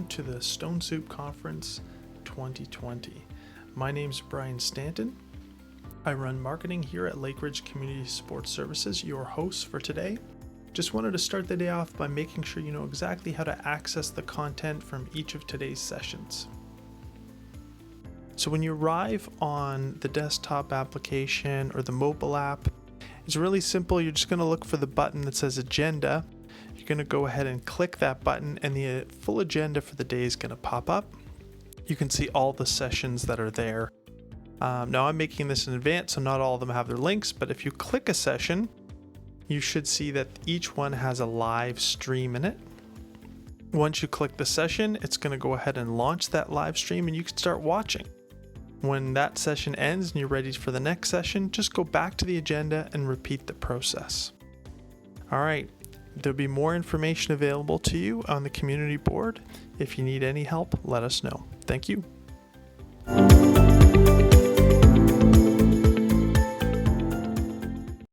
to the Stone Soup Conference 2020. My name's Brian Stanton. I run marketing here at Lake Ridge Community Sports Services, your host for today. Just wanted to start the day off by making sure you know exactly how to access the content from each of today's sessions. So when you arrive on the desktop application or the mobile app, it's really simple. You're just going to look for the button that says Agenda. You're going to go ahead and click that button and the full agenda for the day is going to pop up. You can see all the sessions that are there. Now I'm making this in advance, so not all of them have their links, but if you click a session, you should see that each one has a live stream in it. Once you click the session, it's going to go ahead and launch that live stream and you can start watching. When that session ends and you're ready for the next session, just go back to the agenda and repeat the process. All right, there'll be more information available to you on the community board. If you need any help, let us know. Thank you.